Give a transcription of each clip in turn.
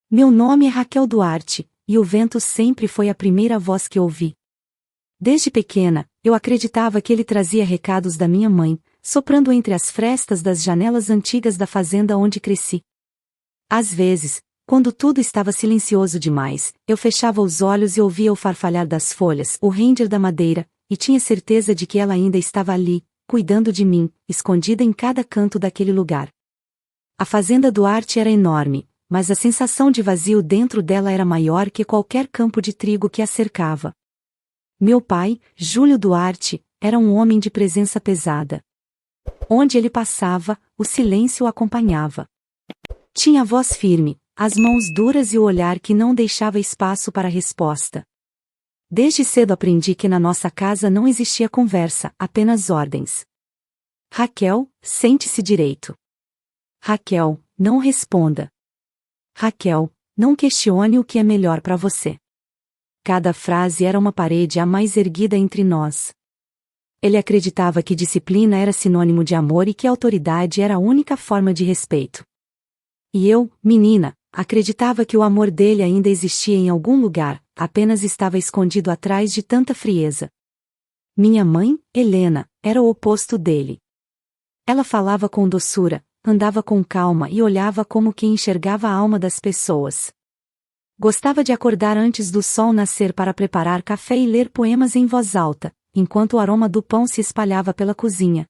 Meu nome é Raquel Duarte, e o vento sempre foi a primeira voz que ouvi. Desde pequena, eu acreditava que ele trazia recados da minha mãe, soprando entre as frestas das janelas antigas da fazenda onde cresci. Às vezes, quando tudo estava silencioso demais, eu fechava os olhos e ouvia o farfalhar das folhas, o render da madeira, e tinha certeza de que ela ainda estava ali, cuidando de mim, escondida em cada canto daquele lugar. A fazenda Duarte era enorme, mas a sensação de vazio dentro dela era maior que qualquer campo de trigo que a cercava. Meu pai, Júlio Duarte, era um homem de presença pesada. Onde ele passava, o silêncio o acompanhava. Tinha a voz firme, as mãos duras e o olhar que não deixava espaço para resposta. Desde cedo aprendi que na nossa casa não existia conversa, apenas ordens. Raquel, sente-se direito. Raquel, não responda. Raquel, não questione o que é melhor para você. Cada frase era uma parede a mais erguida entre nós. Ele acreditava que disciplina era sinônimo de amor e que autoridade era a única forma de respeito. E eu, menina, acreditava que o amor dele ainda existia em algum lugar, apenas estava escondido atrás de tanta frieza. Minha mãe, Helena, era o oposto dele. Ela falava com doçura, andava com calma e olhava como quem enxergava a alma das pessoas. Gostava de acordar antes do sol nascer para preparar café e ler poemas em voz alta, enquanto o aroma do pão se espalhava pela cozinha.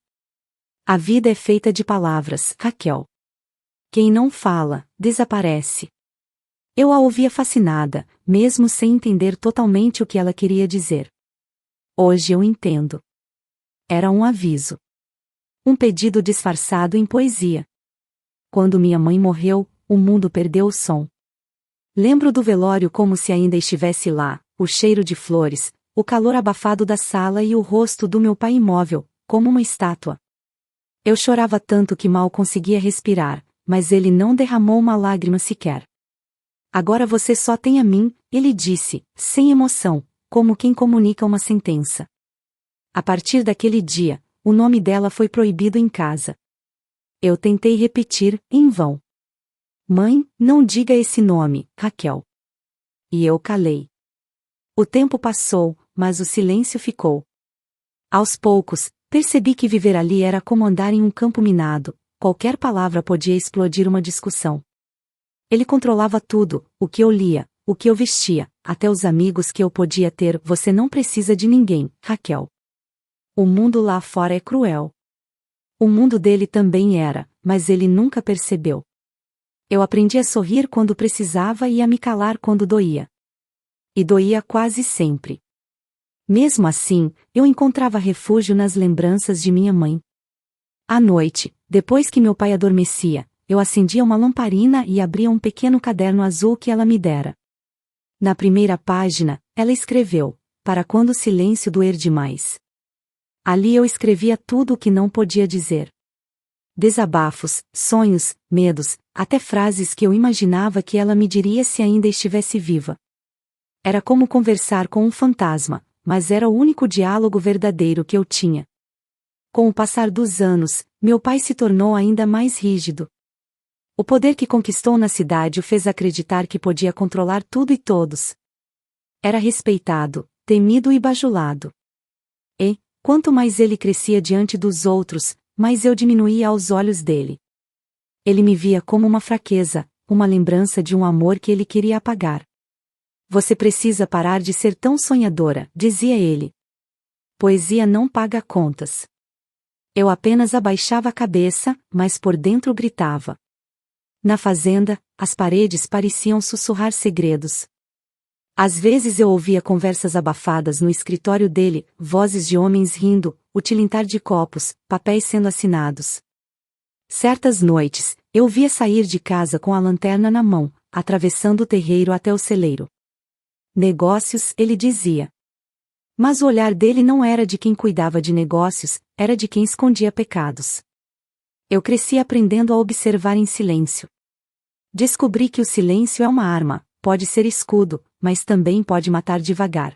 A vida é feita de palavras, Raquel. Quem não fala, desaparece. Eu a ouvia fascinada, mesmo sem entender totalmente o que ela queria dizer. Hoje eu entendo. Era um aviso. Um pedido disfarçado em poesia. Quando minha mãe morreu, o mundo perdeu o som. Lembro do velório como se ainda estivesse lá, o cheiro de flores, o calor abafado da sala e o rosto do meu pai imóvel, como uma estátua. Eu chorava tanto que mal conseguia respirar, mas ele não derramou uma lágrima sequer. Agora você só tem a mim, ele disse, sem emoção, como quem comunica uma sentença. A partir daquele dia, o nome dela foi proibido em casa. Eu tentei repetir, em vão. Mãe, não diga esse nome, Raquel. E eu calei. O tempo passou, mas o silêncio ficou. Aos poucos, percebi que viver ali era como andar em um campo minado, qualquer palavra podia explodir uma discussão. Ele controlava tudo, o que eu lia, o que eu vestia, até os amigos que eu podia ter. Você não precisa de ninguém, Raquel. O mundo lá fora é cruel. O mundo dele também era, mas ele nunca percebeu. Eu aprendi a sorrir quando precisava e a me calar quando doía. E doía quase sempre. Mesmo assim, eu encontrava refúgio nas lembranças de minha mãe. À noite, depois que meu pai adormecia, eu acendia uma lamparina e abria um pequeno caderno azul que ela me dera. Na primeira página, ela escreveu, para quando o silêncio doer demais. Ali eu escrevia tudo o que não podia dizer. Desabafos, sonhos, medos, até frases que eu imaginava que ela me diria se ainda estivesse viva. Era como conversar com um fantasma, mas era o único diálogo verdadeiro que eu tinha. Com o passar dos anos, meu pai se tornou ainda mais rígido. O poder que conquistou na cidade o fez acreditar que podia controlar tudo e todos. Era respeitado, temido e bajulado. E, quanto mais ele crescia diante dos outros, mais eu diminuía aos olhos dele. Ele me via como uma fraqueza, uma lembrança de um amor que ele queria apagar. Você precisa parar de ser tão sonhadora, dizia ele. Poesia não paga contas. Eu apenas abaixava a cabeça, mas por dentro gritava. Na fazenda, as paredes pareciam sussurrar segredos. Às vezes eu ouvia conversas abafadas no escritório dele, vozes de homens rindo, o tilintar de copos, papéis sendo assinados. Certas noites, eu via sair de casa com a lanterna na mão, atravessando o terreiro até o celeiro. Negócios, ele dizia. Mas o olhar dele não era de quem cuidava de negócios, era de quem escondia pecados. Eu cresci aprendendo a observar em silêncio. Descobri que o silêncio é uma arma, pode ser escudo, mas também pode matar devagar.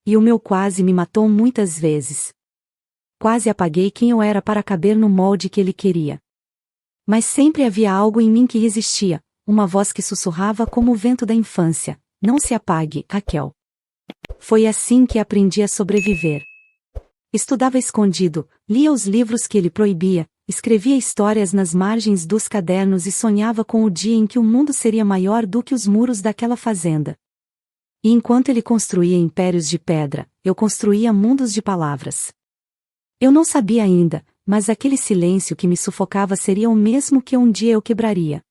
E o meu quase me matou muitas vezes. Quase apaguei quem eu era para caber no molde que ele queria. Mas sempre havia algo em mim que resistia, uma voz que sussurrava como o vento da infância: "Não se apague, Raquel." Foi assim que aprendi a sobreviver. Estudava escondido, lia os livros que ele proibia, escrevia histórias nas margens dos cadernos e sonhava com o dia em que o mundo seria maior do que os muros daquela fazenda. E enquanto ele construía impérios de pedra, eu construía mundos de palavras. Eu não sabia ainda, mas aquele silêncio que me sufocava seria o mesmo que um dia eu quebraria.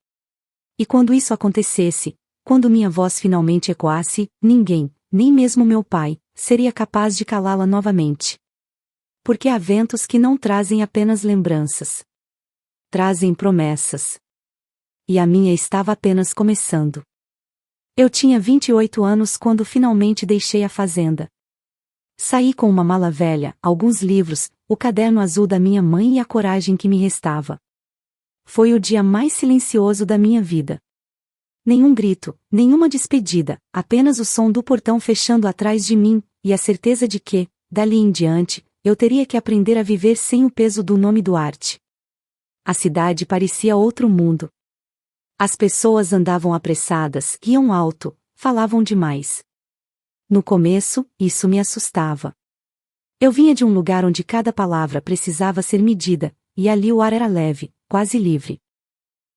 E quando isso acontecesse, quando minha voz finalmente ecoasse, ninguém, nem mesmo meu pai, seria capaz de calá-la novamente. Porque há ventos que não trazem apenas lembranças. Trazem promessas. E a minha estava apenas começando. Eu tinha 28 anos quando finalmente deixei a fazenda. Saí com uma mala velha, alguns livros, o caderno azul da minha mãe e a coragem que me restava. Foi o dia mais silencioso da minha vida. Nenhum grito, nenhuma despedida, apenas o som do portão fechando atrás de mim, e a certeza de que, dali em diante, eu teria que aprender a viver sem o peso do nome Duarte. A cidade parecia outro mundo. As pessoas andavam apressadas, iam alto, falavam demais. No começo, isso me assustava. Eu vinha de um lugar onde cada palavra precisava ser medida, e ali o ar era leve, quase livre.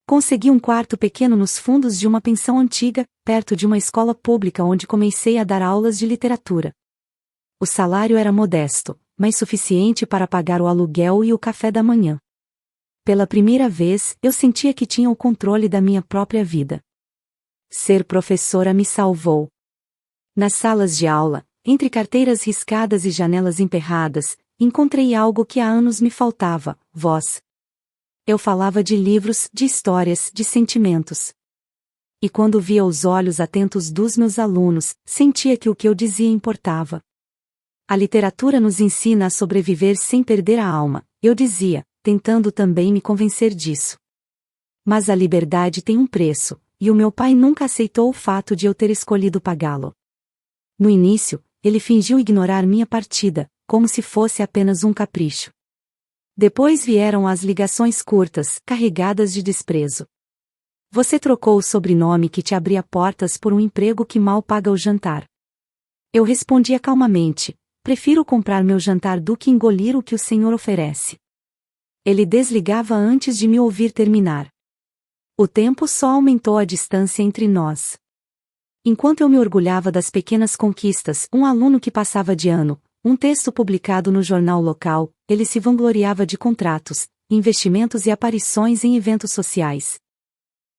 Consegui um quarto pequeno nos fundos de uma pensão antiga, perto de uma escola pública onde comecei a dar aulas de literatura. O salário era modesto, mas suficiente para pagar o aluguel e o café da manhã. Pela primeira vez, eu sentia que tinha o controle da minha própria vida. Ser professora me salvou. Nas salas de aula, entre carteiras riscadas e janelas emperradas, encontrei algo que há anos me faltava: voz. Eu falava de livros, de histórias, de sentimentos. E quando via os olhos atentos dos meus alunos, sentia que o que eu dizia importava. A literatura nos ensina a sobreviver sem perder a alma, eu dizia, tentando também me convencer disso. Mas a liberdade tem um preço, e o meu pai nunca aceitou o fato de eu ter escolhido pagá-lo. No início, ele fingiu ignorar minha partida, como se fosse apenas um capricho. Depois vieram as ligações curtas, carregadas de desprezo. Você trocou o sobrenome que te abria portas por um emprego que mal paga o jantar. Eu respondia calmamente: prefiro comprar meu jantar do que engolir o que o Senhor oferece. Ele desligava antes de me ouvir terminar. O tempo só aumentou a distância entre nós. Enquanto eu me orgulhava das pequenas conquistas, um aluno que passava de ano, um texto publicado no jornal local, ele se vangloriava de contratos, investimentos e aparições em eventos sociais.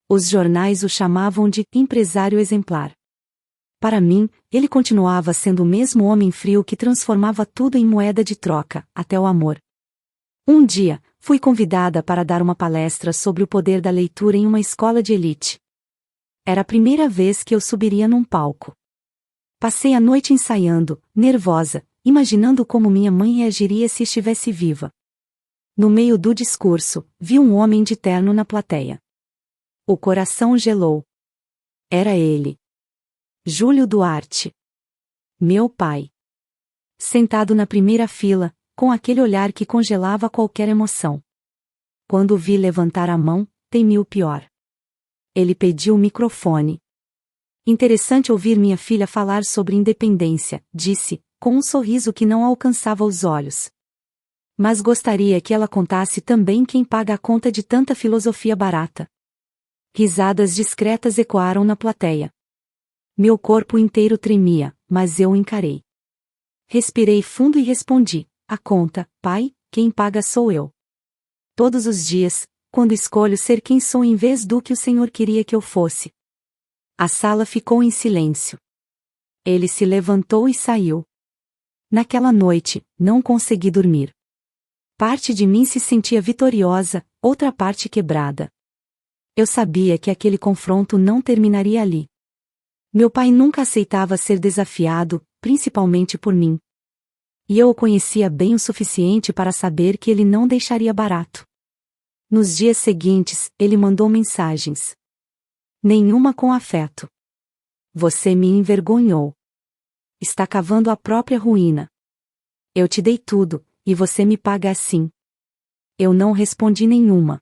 Os jornais o chamavam de empresário exemplar. Para mim, ele continuava sendo o mesmo homem frio que transformava tudo em moeda de troca, até o amor. Um dia, fui convidada para dar uma palestra sobre o poder da leitura em uma escola de elite. Era a primeira vez que eu subiria num palco. Passei a noite ensaiando, nervosa, imaginando como minha mãe reagiria se estivesse viva. No meio do discurso, vi um homem de terno na plateia. O coração gelou. Era ele. Júlio Duarte. Meu pai. Sentado na primeira fila, com aquele olhar que congelava qualquer emoção. Quando o vi levantar a mão, temi o pior. Ele pediu o microfone. Interessante ouvir minha filha falar sobre independência, disse, com um sorriso que não alcançava os olhos. Mas gostaria que ela contasse também quem paga a conta de tanta filosofia barata. Risadas discretas ecoaram na plateia. Meu corpo inteiro tremia, mas eu o encarei. Respirei fundo e respondi: a conta, pai, quem paga sou eu. Todos os dias, quando escolho ser quem sou em vez do que o Senhor queria que eu fosse. A sala ficou em silêncio. Ele se levantou e saiu. Naquela noite, não consegui dormir. Parte de mim se sentia vitoriosa, outra parte quebrada. Eu sabia que aquele confronto não terminaria ali. Meu pai nunca aceitava ser desafiado, principalmente por mim. E eu o conhecia bem o suficiente para saber que ele não deixaria barato. Nos dias seguintes, ele mandou mensagens. Nenhuma com afeto. Você me envergonhou. Está cavando a própria ruína. Eu te dei tudo, e você me paga assim. Eu não respondi nenhuma.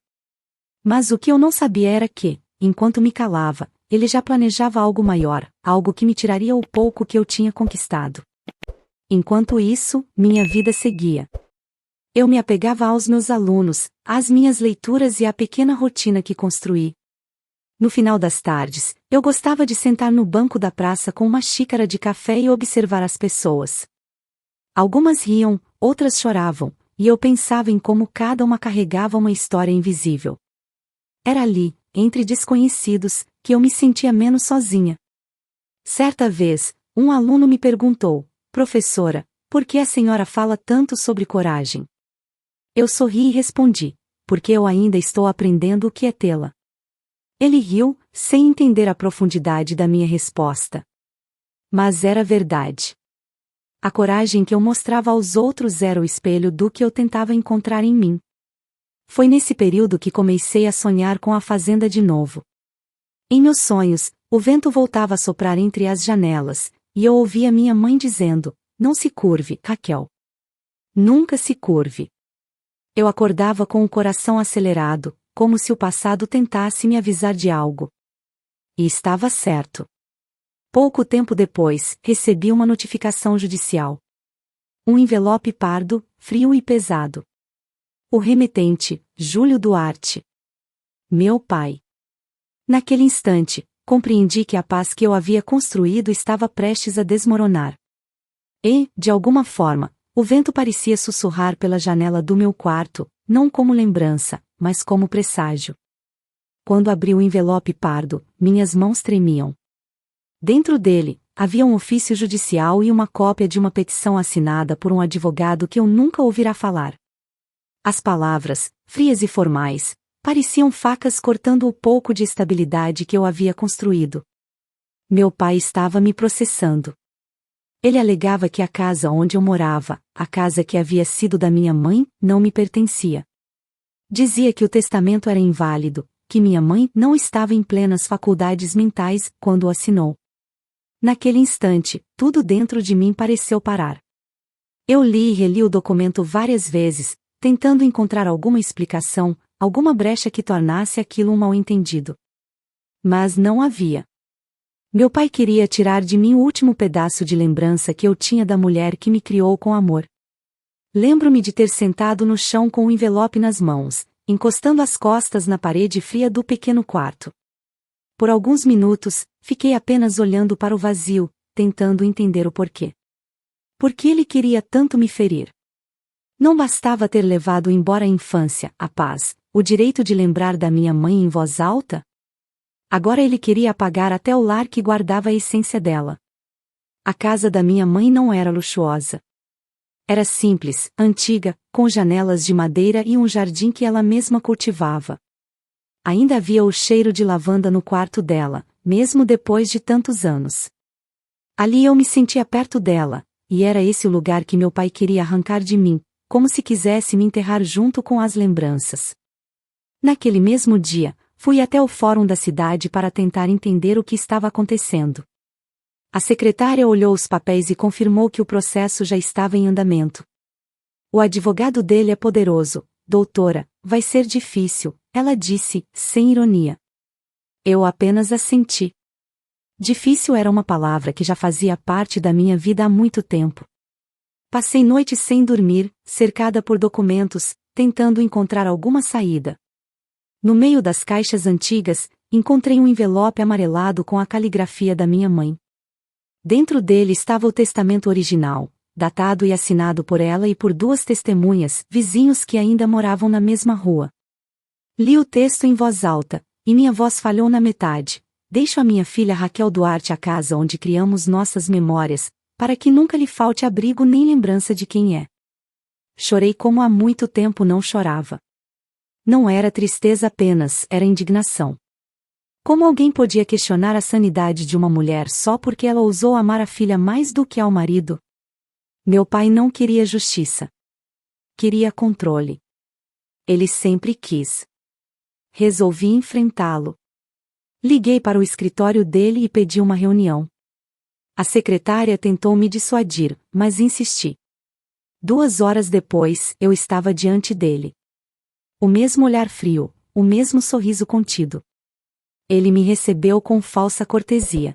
Mas o que eu não sabia era que, enquanto me calava, ele já planejava algo maior, algo que me tiraria o pouco que eu tinha conquistado. Enquanto isso, minha vida seguia. Eu me apegava aos meus alunos, às minhas leituras e à pequena rotina que construí. No final das tardes, eu gostava de sentar no banco da praça com uma xícara de café e observar as pessoas. Algumas riam, outras choravam, e eu pensava em como cada uma carregava uma história invisível. Era ali, entre desconhecidos, que eu me sentia menos sozinha. Certa vez, um aluno me perguntou: professora, por que a senhora fala tanto sobre coragem? Eu sorri e respondi: porque eu ainda estou aprendendo o que é tê-la. Ele riu, sem entender a profundidade da minha resposta. Mas era verdade. A coragem que eu mostrava aos outros era o espelho do que eu tentava encontrar em mim. Foi nesse período que comecei a sonhar com a fazenda de novo. Em meus sonhos, o vento voltava a soprar entre as janelas, e eu ouvia minha mãe dizendo: não se curve, Raquel. Nunca se curve. Eu acordava com o coração acelerado, como se o passado tentasse me avisar de algo. E estava certo. Pouco tempo depois, recebi uma notificação judicial. Um envelope pardo, frio e pesado. O remetente, Júlio Duarte. Meu pai. Naquele instante, compreendi que a paz que eu havia construído estava prestes a desmoronar. E, de alguma forma, o vento parecia sussurrar pela janela do meu quarto, não como lembrança, mas como presságio. Quando abri o envelope pardo, minhas mãos tremiam. Dentro dele, havia um ofício judicial e uma cópia de uma petição assinada por um advogado que eu nunca ouvira falar. As palavras, frias e formais, pareciam facas cortando o pouco de estabilidade que eu havia construído. Meu pai estava me processando. Ele alegava que a casa onde eu morava, a casa que havia sido da minha mãe, não me pertencia. Dizia que o testamento era inválido, que minha mãe não estava em plenas faculdades mentais quando o assinou. Naquele instante, tudo dentro de mim pareceu parar. Eu li e reli o documento várias vezes, tentando encontrar alguma explicação, alguma brecha que tornasse aquilo um mal-entendido. Mas não havia. Meu pai queria tirar de mim o último pedaço de lembrança que eu tinha da mulher que me criou com amor. Lembro-me de ter sentado no chão com o envelope nas mãos, encostando as costas na parede fria do pequeno quarto. Por alguns minutos, fiquei apenas olhando para o vazio, tentando entender o porquê. Por que ele queria tanto me ferir? Não bastava ter levado embora a infância, a paz, o direito de lembrar da minha mãe em voz alta? Agora ele queria apagar até o lar que guardava a essência dela. A casa da minha mãe não era luxuosa. Era simples, antiga, com janelas de madeira e um jardim que ela mesma cultivava. Ainda havia o cheiro de lavanda no quarto dela, mesmo depois de tantos anos. Ali eu me sentia perto dela, e era esse o lugar que meu pai queria arrancar de mim, como se quisesse me enterrar junto com as lembranças. Naquele mesmo dia, fui até o fórum da cidade para tentar entender o que estava acontecendo. A secretária olhou os papéis e confirmou que o processo já estava em andamento. O advogado dele é poderoso, doutora, vai ser difícil, ela disse, sem ironia. Eu apenas assenti. Difícil era uma palavra que já fazia parte da minha vida há muito tempo. Passei noites sem dormir, cercada por documentos, tentando encontrar alguma saída. No meio das caixas antigas, encontrei um envelope amarelado com a caligrafia da minha mãe. Dentro dele estava o testamento original, datado e assinado por ela e por duas testemunhas, vizinhos que ainda moravam na mesma rua. Li o texto em voz alta, e minha voz falhou na metade. Deixo a minha filha Raquel Duarte a casa onde criamos nossas memórias, para que nunca lhe falte abrigo nem lembrança de quem é. Chorei como há muito tempo não chorava. Não era tristeza apenas, era indignação. Como alguém podia questionar a sanidade de uma mulher só porque ela ousou amar a filha mais do que ao marido? Meu pai não queria justiça. Queria controle. Ele sempre quis. Resolvi enfrentá-lo. Liguei para o escritório dele e pedi uma reunião. A secretária tentou me dissuadir, mas insisti. 2 horas depois, eu estava diante dele. O mesmo olhar frio, o mesmo sorriso contido. Ele me recebeu com falsa cortesia.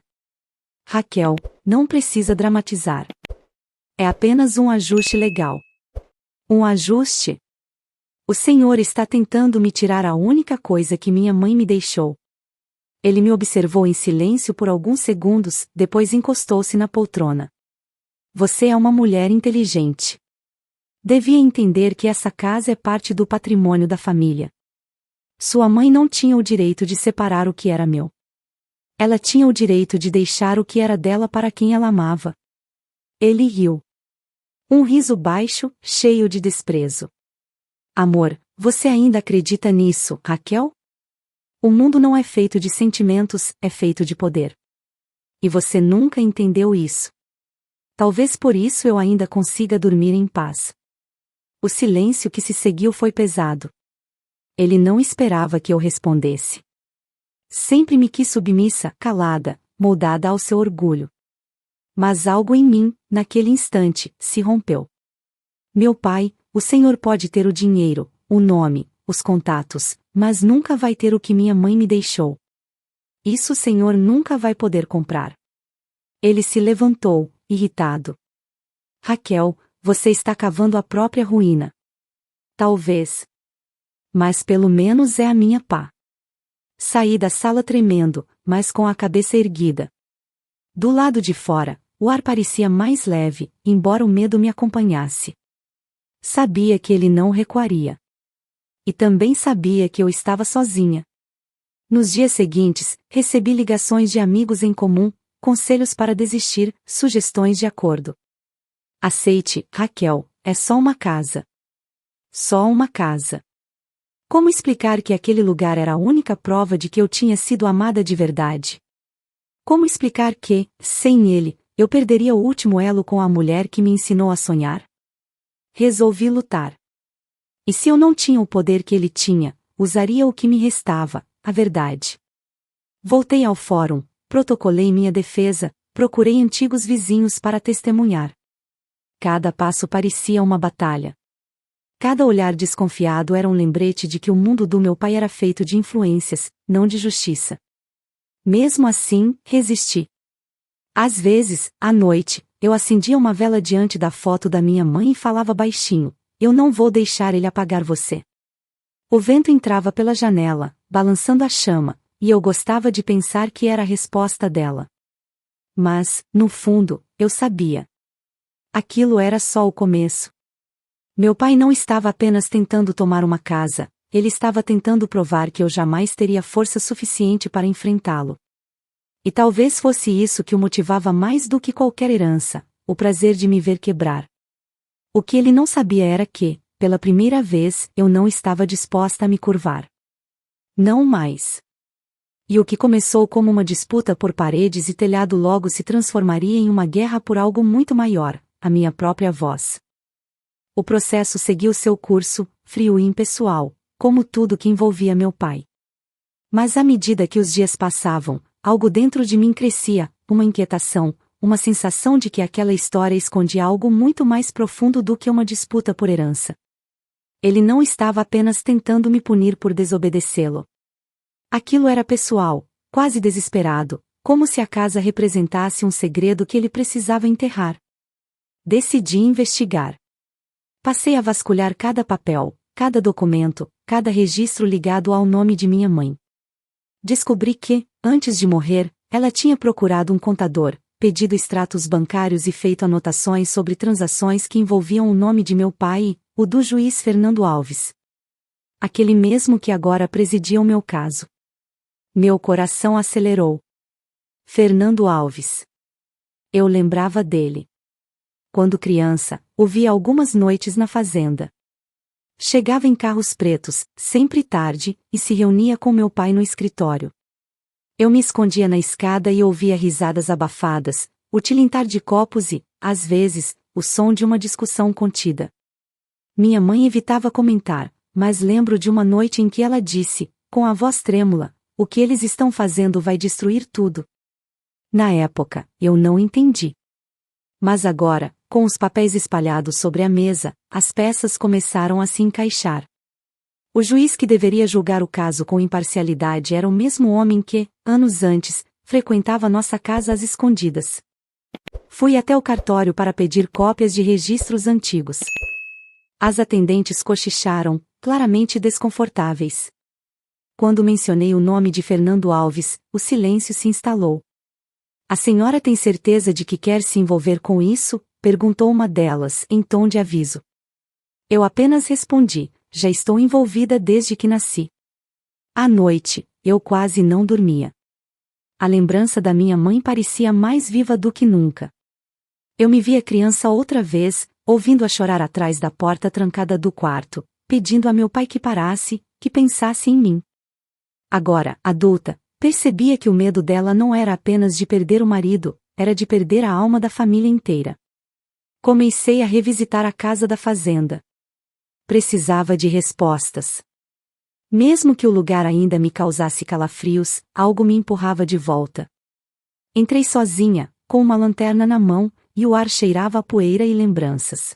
Raquel, não precisa dramatizar. É apenas um ajuste legal. Um ajuste? O Senhor está tentando me tirar a única coisa que minha mãe me deixou. Ele me observou em silêncio por alguns segundos, depois encostou-se na poltrona. Você é uma mulher inteligente. Devia entender que essa casa é parte do patrimônio da família. Sua mãe não tinha o direito de separar o que era meu. Ela tinha o direito de deixar o que era dela para quem ela amava. Ele riu. Um riso baixo, cheio de desprezo. Amor, você ainda acredita nisso, Raquel? O mundo não é feito de sentimentos, é feito de poder. E você nunca entendeu isso. Talvez por isso eu ainda consiga dormir em paz. O silêncio que se seguiu foi pesado. Ele não esperava que eu respondesse. Sempre me quis submissa, calada, moldada ao seu orgulho. Mas algo em mim, naquele instante, se rompeu. Meu pai, o senhor pode ter o dinheiro, o nome, os contatos, mas nunca vai ter o que minha mãe me deixou. Isso o senhor nunca vai poder comprar. Ele se levantou, irritado. Raquel, você está cavando a própria ruína. Talvez. Mas pelo menos é a minha pá. Saí da sala tremendo, mas com a cabeça erguida. Do lado de fora, o ar parecia mais leve, embora o medo me acompanhasse. Sabia que ele não recuaria. E também sabia que eu estava sozinha. Nos dias seguintes, recebi ligações de amigos em comum, conselhos para desistir, sugestões de acordo. Aceite, Raquel, é só uma casa. Só uma casa. Como explicar que aquele lugar era a única prova de que eu tinha sido amada de verdade? Como explicar que, sem ele, eu perderia o último elo com a mulher que me ensinou a sonhar? Resolvi lutar. E se eu não tinha o poder que ele tinha, usaria o que me restava, a verdade. Voltei ao fórum, protocolei minha defesa, procurei antigos vizinhos para testemunhar. Cada passo parecia uma batalha. Cada olhar desconfiado era um lembrete de que o mundo do meu pai era feito de influências, não de justiça. Mesmo assim, resisti. Às vezes, à noite, eu acendia uma vela diante da foto da minha mãe e falava baixinho: eu não vou deixar ele apagar você. O vento entrava pela janela, balançando a chama, e eu gostava de pensar que era a resposta dela. Mas, no fundo, eu sabia. Aquilo era só o começo. Meu pai não estava apenas tentando tomar uma casa, ele estava tentando provar que eu jamais teria força suficiente para enfrentá-lo. E talvez fosse isso que o motivava mais do que qualquer herança, o prazer de me ver quebrar. O que ele não sabia era que, pela primeira vez, eu não estava disposta a me curvar. Não mais. E o que começou como uma disputa por paredes e telhado logo se transformaria em uma guerra por algo muito maior, a minha própria voz. O processo seguiu seu curso, frio e impessoal, como tudo que envolvia meu pai. Mas à medida que os dias passavam, algo dentro de mim crescia, uma inquietação, uma sensação de que aquela história escondia algo muito mais profundo do que uma disputa por herança. Ele não estava apenas tentando me punir por desobedecê-lo. Aquilo era pessoal, quase desesperado, como se a casa representasse um segredo que ele precisava enterrar. Decidi investigar. Passei a vasculhar cada papel, cada documento, cada registro ligado ao nome de minha mãe. Descobri que, antes de morrer, ela tinha procurado um contador, pedido extratos bancários e feito anotações sobre transações que envolviam o nome de meu pai e o do juiz Fernando Alves. Aquele mesmo que agora presidia o meu caso. Meu coração acelerou. Fernando Alves. Eu lembrava dele. Quando criança, o via algumas noites na fazenda. Chegava em carros pretos, sempre tarde, e se reunia com meu pai no escritório. Eu me escondia na escada e ouvia risadas abafadas, o tilintar de copos e, às vezes, o som de uma discussão contida. Minha mãe evitava comentar, mas lembro de uma noite em que ela disse, com a voz trêmula: o que eles estão fazendo vai destruir tudo. Na época, eu não entendi. Mas agora, com os papéis espalhados sobre a mesa, as peças começaram a se encaixar. O juiz que deveria julgar o caso com imparcialidade era o mesmo homem que, anos antes, frequentava nossa casa às escondidas. Fui até o cartório para pedir cópias de registros antigos. As atendentes cochicharam, claramente desconfortáveis. Quando mencionei o nome de Fernando Alves, o silêncio se instalou. A senhora tem certeza de que quer se envolver com isso? Perguntou uma delas, em tom de aviso. Eu apenas respondi, já estou envolvida desde que nasci. À noite, eu quase não dormia. A lembrança da minha mãe parecia mais viva do que nunca. Eu me via criança outra vez, ouvindo-a chorar atrás da porta trancada do quarto, pedindo a meu pai que parasse, que pensasse em mim. Agora, adulta, percebia que o medo dela não era apenas de perder o marido, era de perder a alma da família inteira. Comecei a revisitar a casa da fazenda. Precisava de respostas. Mesmo que o lugar ainda me causasse calafrios, algo me empurrava de volta. Entrei sozinha, com uma lanterna na mão, e o ar cheirava a poeira e lembranças.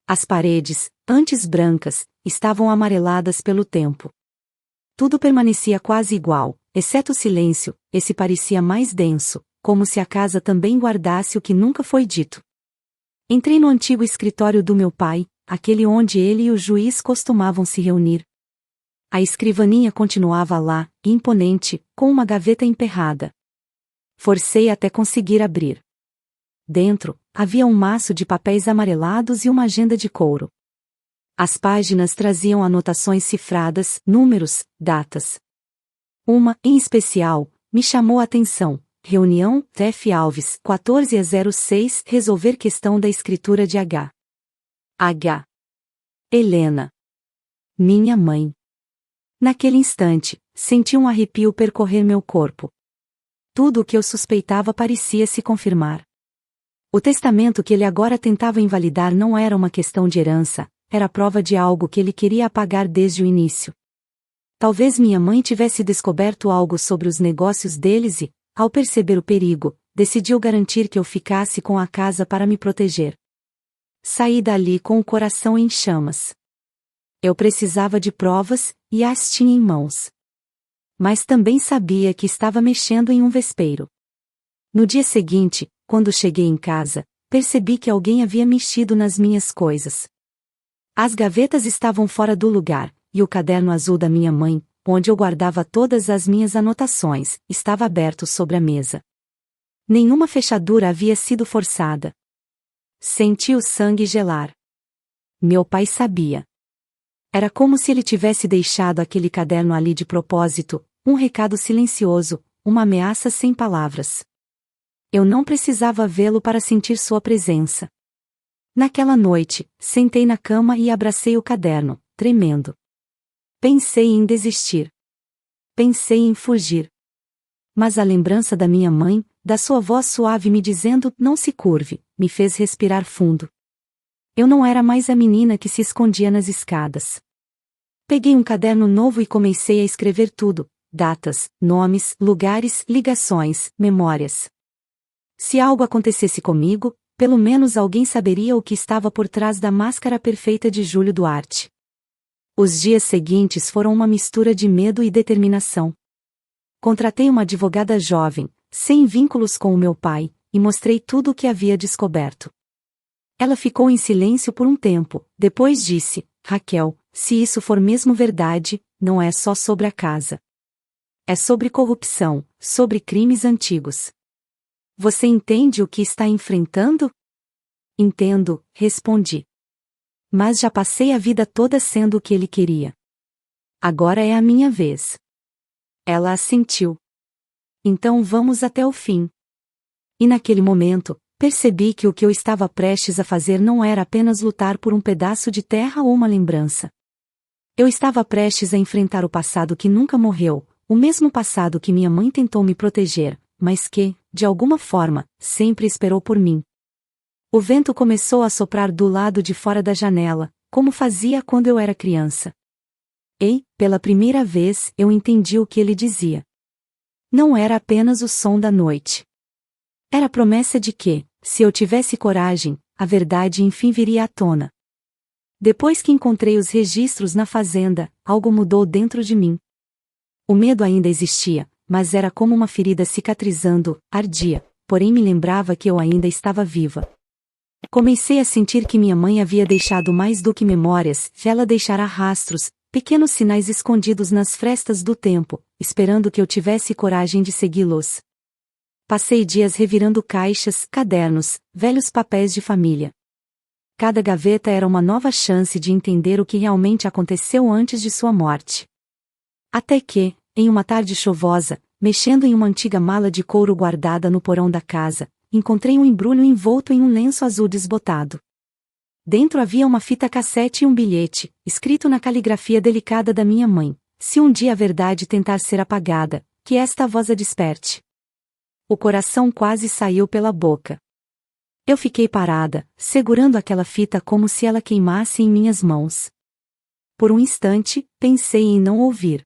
As paredes, antes brancas, estavam amareladas pelo tempo. Tudo permanecia quase igual, exceto o silêncio, esse parecia mais denso, como se a casa também guardasse o que nunca foi dito. Entrei no antigo escritório do meu pai, aquele onde ele e o juiz costumavam se reunir. A escrivaninha continuava lá, imponente, com uma gaveta emperrada. Forcei até conseguir abrir. Dentro, havia um maço de papéis amarelados e uma agenda de couro. As páginas traziam anotações cifradas, números, datas. Uma, em especial, me chamou a atenção. Reunião, F. Alves, 14/06, resolver questão da escritura de H. H. Helena. Minha mãe. Naquele instante, senti um arrepio percorrer meu corpo. Tudo o que eu suspeitava parecia se confirmar. O testamento que ele agora tentava invalidar não era uma questão de herança, era prova de algo que ele queria apagar desde o início. Talvez minha mãe tivesse descoberto algo sobre os negócios deles e, ao perceber o perigo, decidiu garantir que eu ficasse com a casa para me proteger. Saí dali com o coração em chamas. Eu precisava de provas, e as tinha em mãos. Mas também sabia que estava mexendo em um vespeiro. No dia seguinte, quando cheguei em casa, percebi que alguém havia mexido nas minhas coisas. As gavetas estavam fora do lugar, e o caderno azul da minha mãe, onde eu guardava todas as minhas anotações, estava aberto sobre a mesa. Nenhuma fechadura havia sido forçada. Senti o sangue gelar. Meu pai sabia. Era como se ele tivesse deixado aquele caderno ali de propósito, um recado silencioso, uma ameaça sem palavras. Eu não precisava vê-lo para sentir sua presença. Naquela noite, sentei na cama e abracei o caderno, tremendo. Pensei em desistir. Pensei em fugir. Mas a lembrança da minha mãe, da sua voz suave me dizendo, não se curve, me fez respirar fundo. Eu não era mais a menina que se escondia nas escadas. Peguei um caderno novo e comecei a escrever tudo, datas, nomes, lugares, ligações, memórias. Se algo acontecesse comigo, pelo menos alguém saberia o que estava por trás da máscara perfeita de Júlio Duarte. Os dias seguintes foram uma mistura de medo e determinação. Contratei uma advogada jovem, sem vínculos com o meu pai, e mostrei tudo o que havia descoberto. Ela ficou em silêncio por um tempo, depois disse, Raquel, se isso for mesmo verdade, não é só sobre a casa. É sobre corrupção, sobre crimes antigos. Você entende o que está enfrentando? Entendo, respondi. Mas já passei a vida toda sendo o que ele queria. Agora é a minha vez. Ela assentiu. Então vamos até o fim. E naquele momento, percebi que o que eu estava prestes a fazer não era apenas lutar por um pedaço de terra ou uma lembrança. Eu estava prestes a enfrentar o passado que nunca morreu, o mesmo passado que minha mãe tentou me proteger, mas que, de alguma forma, sempre esperou por mim. O vento começou a soprar do lado de fora da janela, como fazia quando eu era criança. E, pela primeira vez, eu entendi o que ele dizia. Não era apenas o som da noite. Era a promessa de que, se eu tivesse coragem, a verdade enfim viria à tona. Depois que encontrei os registros na fazenda, algo mudou dentro de mim. O medo ainda existia, mas era como uma ferida cicatrizando, ardia, porém me lembrava que eu ainda estava viva. Comecei a sentir que minha mãe havia deixado mais do que memórias, ela deixara rastros, pequenos sinais escondidos nas frestas do tempo, esperando que eu tivesse coragem de segui-los. Passei dias revirando caixas, cadernos, velhos papéis de família. Cada gaveta era uma nova chance de entender o que realmente aconteceu antes de sua morte. Até que, em uma tarde chuvosa, mexendo em uma antiga mala de couro guardada no porão da casa, encontrei um embrulho envolto em um lenço azul desbotado. Dentro havia uma fita cassete e um bilhete, escrito na caligrafia delicada da minha mãe: se um dia a verdade tentar ser apagada, que esta voz a desperte. O coração quase saiu pela boca. Eu fiquei parada, segurando aquela fita como se ela queimasse em minhas mãos. Por um instante, pensei em não ouvir.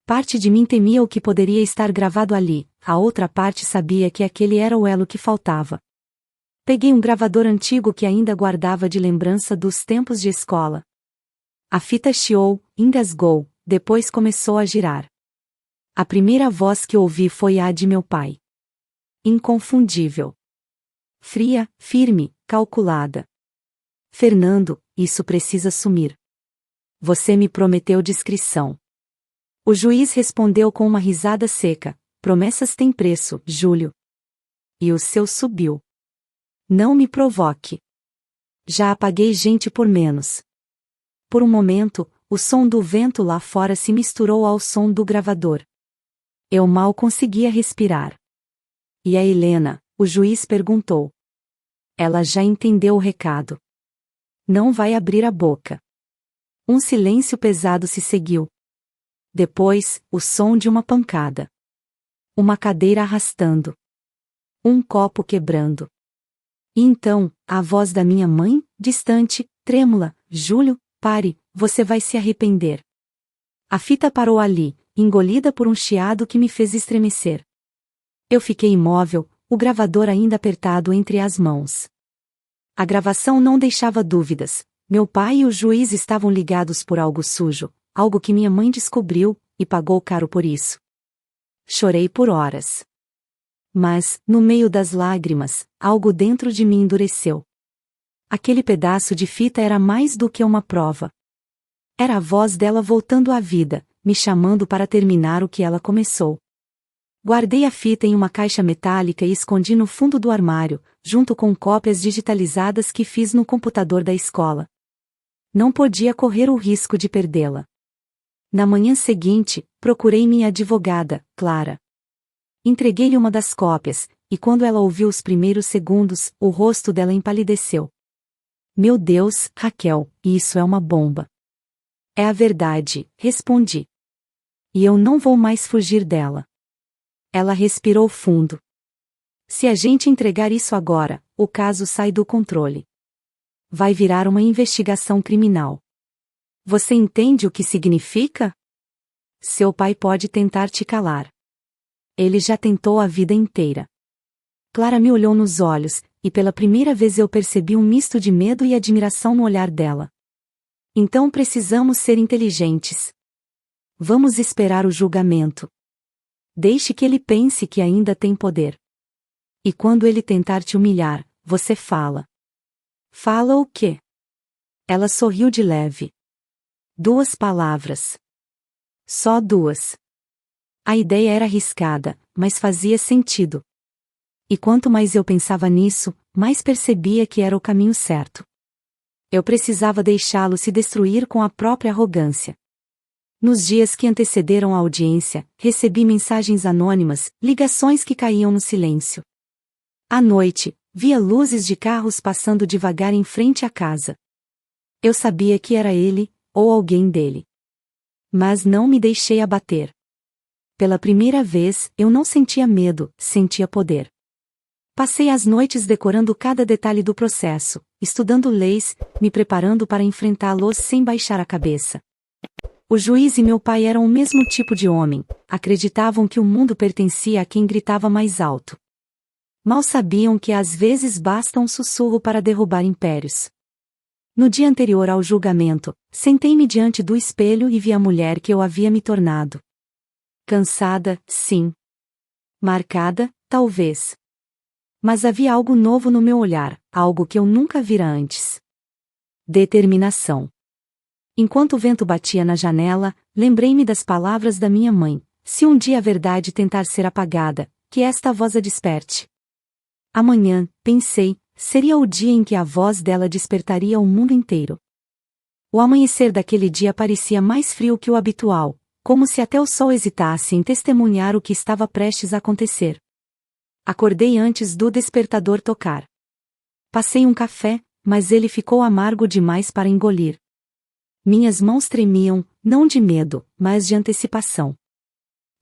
Parte de mim temia o que poderia estar gravado ali, a outra parte sabia que aquele era o elo que faltava. Peguei um gravador antigo que ainda guardava de lembrança dos tempos de escola. A fita chiou, engasgou, depois começou a girar. A primeira voz que ouvi foi a de meu pai. Inconfundível. Fria, firme, calculada. Fernando, isso precisa sumir. Você me prometeu discrição. O juiz respondeu com uma risada seca: promessas têm preço, Júlio. E o seu subiu. Não me provoque. Já apaguei gente por menos. Por um momento, o som do vento lá fora se misturou ao som do gravador. Eu mal conseguia respirar. E a Helena? O juiz perguntou. Ela já entendeu o recado. Não vai abrir a boca. Um silêncio pesado se seguiu. Depois, o som de uma pancada. Uma cadeira arrastando. Um copo quebrando. E então, a voz da minha mãe, distante, trêmula: Júlio, pare, você vai se arrepender. A fita parou ali, engolida por um chiado que me fez estremecer. Eu fiquei imóvel, o gravador ainda apertado entre as mãos. A gravação não deixava dúvidas. Meu pai e o juiz estavam ligados por algo sujo, algo que minha mãe descobriu, e pagou caro por isso. Chorei por horas. Mas, no meio das lágrimas, algo dentro de mim endureceu. Aquele pedaço de fita era mais do que uma prova. Era a voz dela voltando à vida, me chamando para terminar o que ela começou. Guardei a fita em uma caixa metálica e escondi no fundo do armário, junto com cópias digitalizadas que fiz no computador da escola. Não podia correr o risco de perdê-la. Na manhã seguinte, procurei minha advogada, Clara. Entreguei-lhe uma das cópias, e quando ela ouviu os primeiros segundos, o rosto dela empalideceu. Meu Deus, Raquel, isso é uma bomba. É a verdade, respondi. E eu não vou mais fugir dela. Ela respirou fundo. Se a gente entregar isso agora, o caso sai do controle. Vai virar uma investigação criminal. Você entende o que significa? Seu pai pode tentar te calar. Ele já tentou a vida inteira. Clara me olhou nos olhos, e pela primeira vez eu percebi um misto de medo e admiração no olhar dela. Então precisamos ser inteligentes. Vamos esperar o julgamento. Deixe que ele pense que ainda tem poder. E quando ele tentar te humilhar, você fala. Fala o quê? Ela sorriu de leve. 2 palavras. Só 2. A ideia era arriscada, mas fazia sentido. E quanto mais eu pensava nisso, mais percebia que era o caminho certo. Eu precisava deixá-lo se destruir com a própria arrogância. Nos dias que antecederam a audiência, recebi mensagens anônimas, ligações que caíam no silêncio. À noite, via luzes de carros passando devagar em frente à casa. Eu sabia que era ele, ou alguém dele. Mas não me deixei abater. Pela primeira vez, eu não sentia medo, sentia poder. Passei as noites decorando cada detalhe do processo, estudando leis, me preparando para enfrentá-los sem baixar a cabeça. O juiz e meu pai eram o mesmo tipo de homem, acreditavam que o mundo pertencia a quem gritava mais alto. Mal sabiam que às vezes basta um sussurro para derrubar impérios. No dia anterior ao julgamento, sentei-me diante do espelho e vi a mulher que eu havia me tornado. Cansada, sim. Marcada, talvez. Mas havia algo novo no meu olhar, algo que eu nunca vira antes. Determinação. Enquanto o vento batia na janela, lembrei-me das palavras da minha mãe: se um dia a verdade tentar ser apagada, que esta voz a desperte. Amanhã, pensei, seria o dia em que a voz dela despertaria o mundo inteiro. O amanhecer daquele dia parecia mais frio que o habitual, como se até o sol hesitasse em testemunhar o que estava prestes a acontecer. Acordei antes do despertador tocar. Passei um café, mas ele ficou amargo demais para engolir. Minhas mãos tremiam, não de medo, mas de antecipação.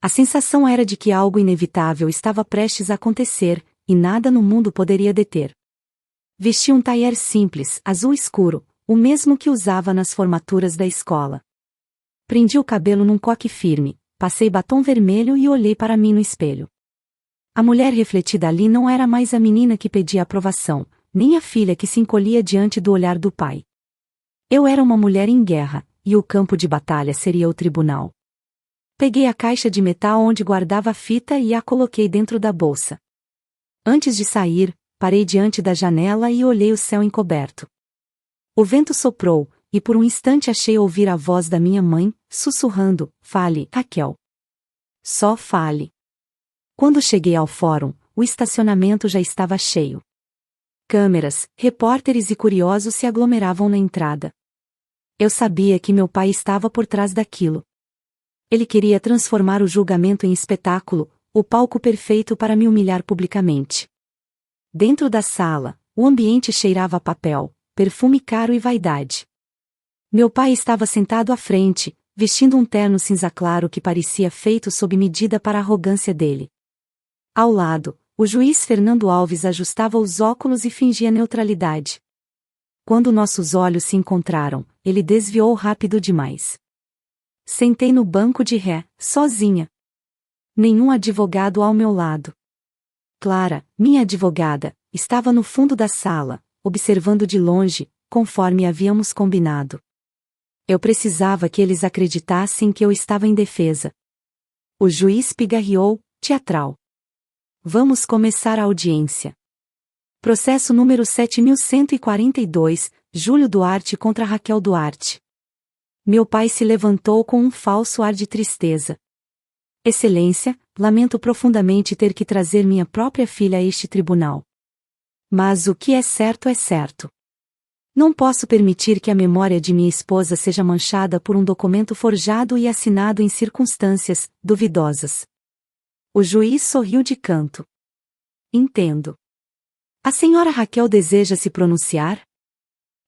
A sensação era de que algo inevitável estava prestes a acontecer, e nada no mundo poderia deter. Vesti um tailleur simples, azul escuro, o mesmo que usava nas formaturas da escola. Prendi o cabelo num coque firme, passei batom vermelho e olhei para mim no espelho. A mulher refletida ali não era mais a menina que pedia aprovação, nem a filha que se encolhia diante do olhar do pai. Eu era uma mulher em guerra, e o campo de batalha seria o tribunal. Peguei a caixa de metal onde guardava a fita e a coloquei dentro da bolsa. Antes de sair, parei diante da janela e olhei o céu encoberto. O vento soprou, e por um instante achei ouvir a voz da minha mãe, sussurrando: "Fale, Raquel. Só fale." Quando cheguei ao fórum, o estacionamento já estava cheio. Câmeras, repórteres e curiosos se aglomeravam na entrada. Eu sabia que meu pai estava por trás daquilo. Ele queria transformar o julgamento em espetáculo, o palco perfeito para me humilhar publicamente. Dentro da sala, o ambiente cheirava a papel, perfume caro e vaidade. Meu pai estava sentado à frente, vestindo um terno cinza claro que parecia feito sob medida para a arrogância dele. Ao lado, o juiz Fernando Alves ajustava os óculos e fingia neutralidade. Quando nossos olhos se encontraram, ele desviou rápido demais. Sentei no banco de ré, sozinha. Nenhum advogado ao meu lado. Clara, minha advogada, estava no fundo da sala, observando de longe, conforme havíamos combinado. Eu precisava que eles acreditassem que eu estava em defesa. O juiz pigarreou, teatral. Vamos começar a audiência. Processo número 7142, Júlio Duarte contra Raquel Duarte. Meu pai se levantou com um falso ar de tristeza. Excelência, lamento profundamente ter que trazer minha própria filha a este tribunal. Mas o que é certo é certo. Não posso permitir que a memória de minha esposa seja manchada por um documento forjado e assinado em circunstâncias duvidosas. O juiz sorriu de canto. Entendo. A senhora Raquel deseja se pronunciar?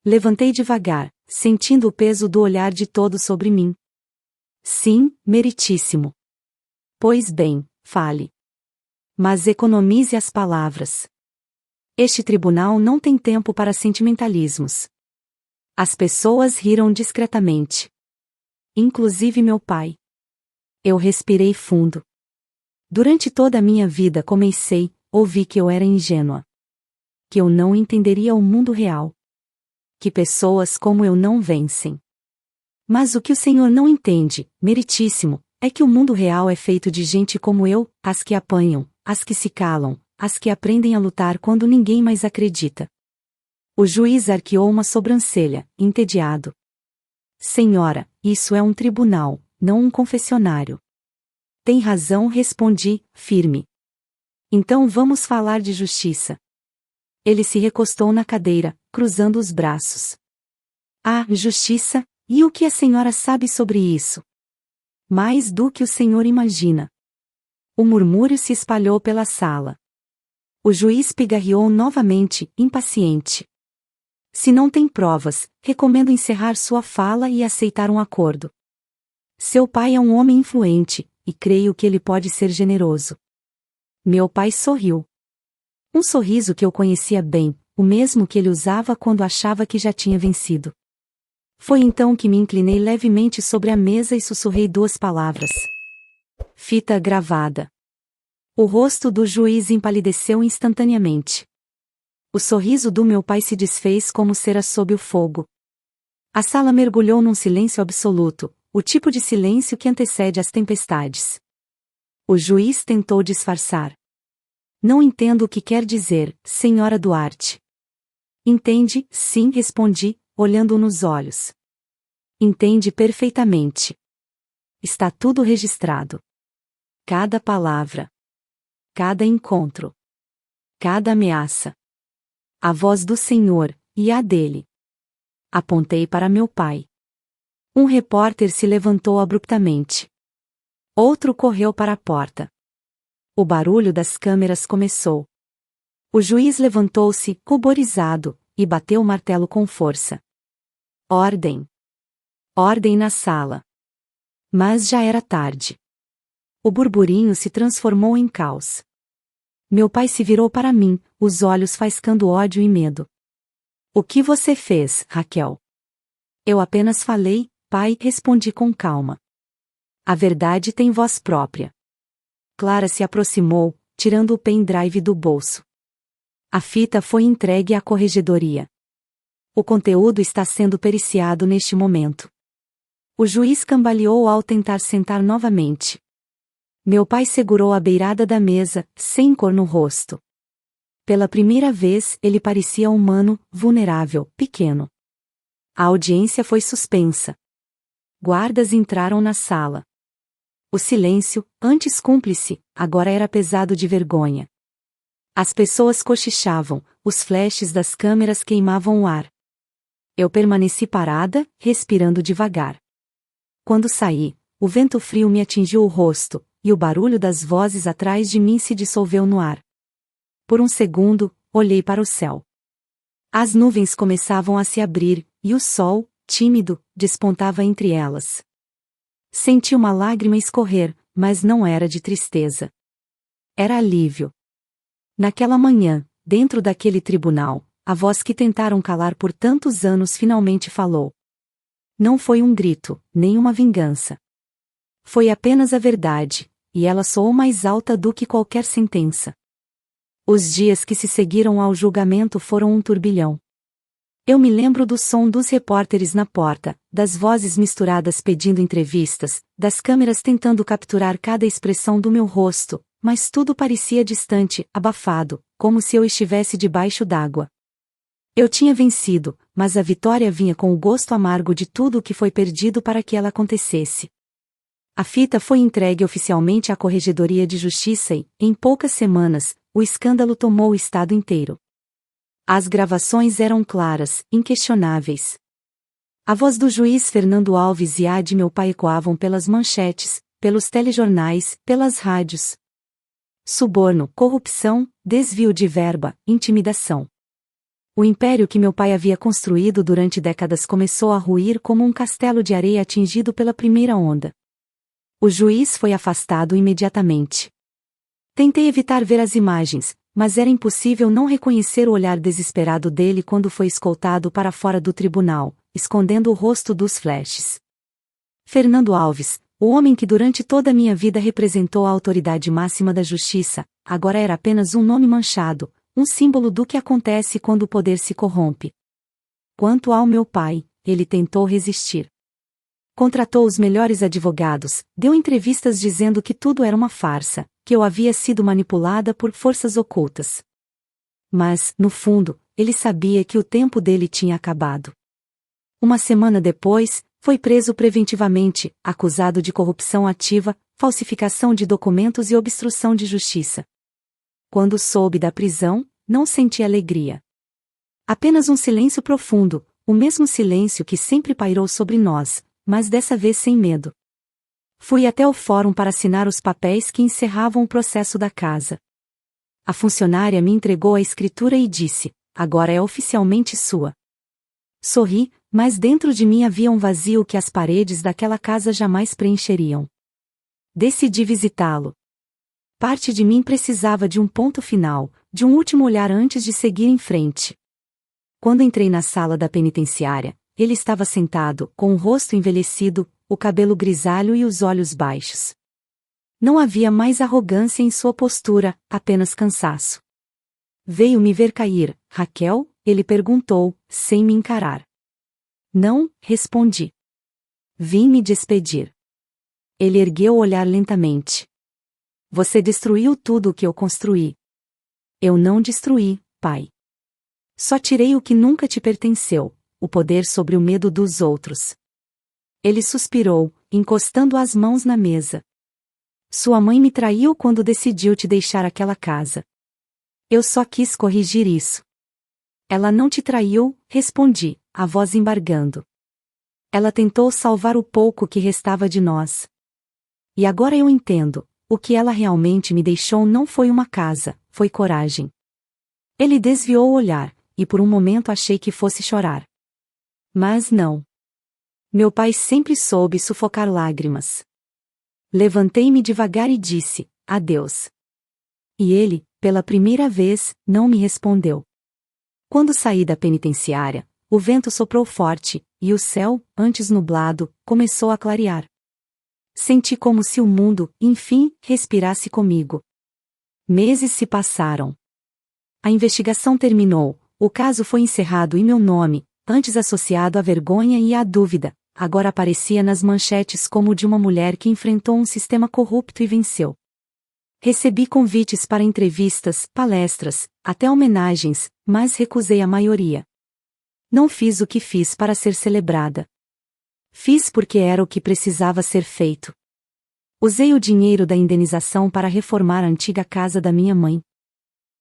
Levantei devagar, sentindo o peso do olhar de todos sobre mim. Sim, meritíssimo. Pois bem, fale. Mas economize as palavras. Este tribunal não tem tempo para sentimentalismos. As pessoas riram discretamente. Inclusive meu pai. Eu respirei fundo. Durante toda a minha vida comecei, ouvi que eu era ingênua. Que eu não entenderia o mundo real. Que pessoas como eu não vencem. Mas o que o Senhor não entende, meritíssimo, é que o mundo real é feito de gente como eu, as que apanham, as que se calam, as que aprendem a lutar quando ninguém mais acredita. O juiz arqueou uma sobrancelha, entediado. Senhora, isso é um tribunal, não um confessionário. Tem razão, respondi, firme. Então vamos falar de justiça. Ele se recostou na cadeira, cruzando os braços. Ah, justiça? E o que a senhora sabe sobre isso? Mais do que o senhor imagina. O murmúrio se espalhou pela sala. O juiz pigarreou novamente, impaciente. Se não tem provas, recomendo encerrar sua fala e aceitar um acordo. Seu pai é um homem influente, e creio que ele pode ser generoso. Meu pai sorriu. Um sorriso que eu conhecia bem, o mesmo que ele usava quando achava que já tinha vencido. Foi então que me inclinei levemente sobre a mesa e sussurrei duas palavras. Fita gravada. O rosto do juiz empalideceu instantaneamente. O sorriso do meu pai se desfez como cera sob o fogo. A sala mergulhou num silêncio absoluto, o tipo de silêncio que antecede as tempestades. O juiz tentou disfarçar. Não entendo o que quer dizer, senhora Duarte. Entende, sim, respondi, olhando-o nos olhos. Entende perfeitamente. Está tudo registrado. Cada palavra. Cada encontro. Cada ameaça. A voz do Senhor, e a dele. Apontei para meu pai. Um repórter se levantou abruptamente. Outro correu para a porta. O barulho das câmeras começou. O juiz levantou-se, ruborizado, e bateu o martelo com força. Ordem! Ordem na sala. Mas já era tarde. O burburinho se transformou em caos. Meu pai se virou para mim, os olhos faiscando ódio e medo. O que você fez, Raquel? Eu apenas falei, pai, respondi com calma. A verdade tem voz própria. Clara se aproximou, tirando o pendrive do bolso. A fita foi entregue à corregedoria. O conteúdo está sendo periciado neste momento. O juiz cambaleou ao tentar sentar novamente. Meu pai segurou a beirada da mesa, sem cor no rosto. Pela primeira vez, ele parecia humano, vulnerável, pequeno. A audiência foi suspensa. Guardas entraram na sala. O silêncio, antes cúmplice, agora era pesado de vergonha. As pessoas cochichavam, os flashes das câmeras queimavam o ar. Eu permaneci parada, respirando devagar. Quando saí, o vento frio me atingiu o rosto, e o barulho das vozes atrás de mim se dissolveu no ar. Por um segundo, olhei para o céu. As nuvens começavam a se abrir, e o sol, tímido, despontava entre elas. Senti uma lágrima escorrer, mas não era de tristeza. Era alívio. Naquela manhã, dentro daquele tribunal, a voz que tentaram calar por tantos anos finalmente falou. Não foi um grito, nem uma vingança. Foi apenas a verdade, e ela soou mais alta do que qualquer sentença. Os dias que se seguiram ao julgamento foram um turbilhão. Eu me lembro do som dos repórteres na porta, das vozes misturadas pedindo entrevistas, das câmeras tentando capturar cada expressão do meu rosto, mas tudo parecia distante, abafado, como se eu estivesse debaixo d'água. Eu tinha vencido, mas a vitória vinha com o gosto amargo de tudo o que foi perdido para que ela acontecesse. A fita foi entregue oficialmente à Corregedoria de Justiça e, em poucas semanas, o escândalo tomou o estado inteiro. As gravações eram claras, inquestionáveis. A voz do juiz Fernando Alves e a de meu pai ecoavam pelas manchetes, pelos telejornais, pelas rádios. Suborno, corrupção, desvio de verba, intimidação. O império que meu pai havia construído durante décadas começou a ruir como um castelo de areia atingido pela primeira onda. O juiz foi afastado imediatamente. Tentei evitar ver as imagens, mas era impossível não reconhecer o olhar desesperado dele quando foi escoltado para fora do tribunal, escondendo o rosto dos flashes. Fernando Alves, o homem que durante toda a minha vida representou a autoridade máxima da justiça, agora era apenas um nome manchado, um símbolo do que acontece quando o poder se corrompe. Quanto ao meu pai, ele tentou resistir. Contratou os melhores advogados, deu entrevistas dizendo que tudo era uma farsa, que eu havia sido manipulada por forças ocultas. Mas, no fundo, ele sabia que o tempo dele tinha acabado. Uma semana depois, foi preso preventivamente, acusado de corrupção ativa, falsificação de documentos e obstrução de justiça. Quando soube da prisão, não senti alegria. Apenas um silêncio profundo, o mesmo silêncio que sempre pairou sobre nós, mas dessa vez sem medo. Fui até o fórum para assinar os papéis que encerravam o processo da casa. A funcionária me entregou a escritura e disse, agora é oficialmente sua. Sorri, mas dentro de mim havia um vazio que as paredes daquela casa jamais preencheriam. Decidi visitá-lo. Parte de mim precisava de um ponto final, de um último olhar antes de seguir em frente. Quando entrei na sala da penitenciária, ele estava sentado, com o rosto envelhecido, o cabelo grisalho e os olhos baixos. Não havia mais arrogância em sua postura, apenas cansaço. Veio me ver cair, Raquel? Ele perguntou, sem me encarar. Não, respondi. Vim me despedir. Ele ergueu o olhar lentamente. Você destruiu tudo o que eu construí. Eu não destruí, pai. Só tirei o que nunca te pertenceu, o poder sobre o medo dos outros. Ele suspirou, encostando as mãos na mesa. Sua mãe me traiu quando decidiu te deixar aquela casa. Eu só quis corrigir isso. Ela não te traiu, respondi, a voz embargando. Ela tentou salvar o pouco que restava de nós. E agora eu entendo, o que ela realmente me deixou não foi uma casa, foi coragem. Ele desviou o olhar, e por um momento achei que fosse chorar. Mas não. Meu pai sempre soube sufocar lágrimas. Levantei-me devagar e disse, adeus. E ele, pela primeira vez, não me respondeu. Quando saí da penitenciária, o vento soprou forte, e o céu, antes nublado, começou a clarear. Senti como se o mundo, enfim, respirasse comigo. Meses se passaram. A investigação terminou, o caso foi encerrado e meu nome, antes associado à vergonha e à dúvida, agora aparecia nas manchetes como o de uma mulher que enfrentou um sistema corrupto e venceu. Recebi convites para entrevistas, palestras, até homenagens, mas recusei a maioria. Não fiz o que fiz para ser celebrada. Fiz porque era o que precisava ser feito. Usei o dinheiro da indenização para reformar a antiga casa da minha mãe.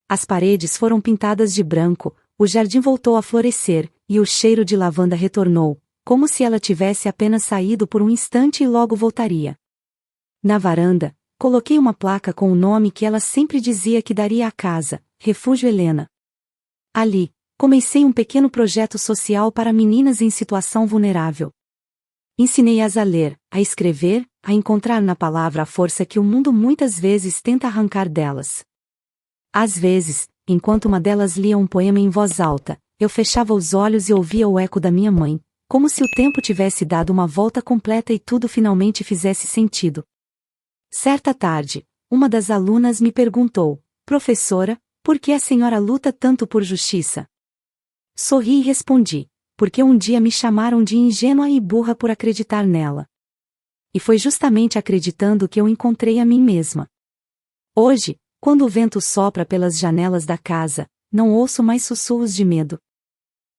As paredes foram pintadas de branco, o jardim voltou a florescer, e o cheiro de lavanda retornou, como se ela tivesse apenas saído por um instante e logo voltaria. Na varanda, coloquei uma placa com o nome que ela sempre dizia que daria à casa, Refúgio Helena. Ali, comecei um pequeno projeto social para meninas em situação vulnerável. Ensinei-as a ler, a escrever, a encontrar na palavra a força que o mundo muitas vezes tenta arrancar delas. Às vezes, enquanto uma delas lia um poema em voz alta, eu fechava os olhos e ouvia o eco da minha mãe, como se o tempo tivesse dado uma volta completa e tudo finalmente fizesse sentido. Certa tarde, uma das alunas me perguntou, professora, por que a senhora luta tanto por justiça? Sorri e respondi, porque um dia me chamaram de ingênua e burra por acreditar nela. E foi justamente acreditando que eu encontrei a mim mesma. Hoje, quando o vento sopra pelas janelas da casa, não ouço mais sussurros de medo.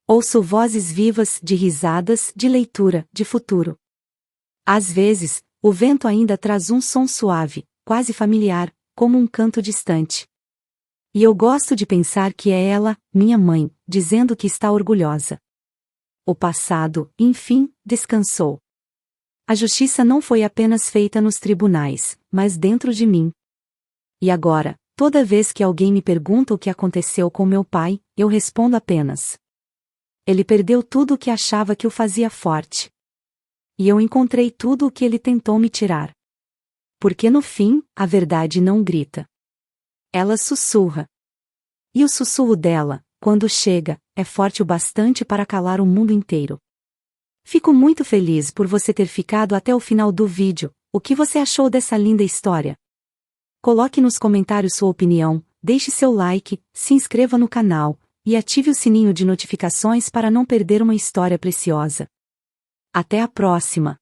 Ouço vozes vivas, de risadas, de leitura, de futuro. Às vezes, o vento ainda traz um som suave, quase familiar, como um canto distante. E eu gosto de pensar que é ela, minha mãe, dizendo que está orgulhosa. O passado, enfim, descansou. A justiça não foi apenas feita nos tribunais, mas dentro de mim. E agora, toda vez que alguém me pergunta o que aconteceu com meu pai, eu respondo apenas: ele perdeu tudo o que achava que o fazia forte. E eu encontrei tudo o que ele tentou me tirar. Porque no fim, a verdade não grita. Ela sussurra. E o sussurro dela, quando chega, é forte o bastante para calar o mundo inteiro. Fico muito feliz por você ter ficado até o final do vídeo. O que você achou dessa linda história? Coloque nos comentários sua opinião, deixe seu like, se inscreva no canal, e ative o sininho de notificações para não perder uma história preciosa. Até a próxima!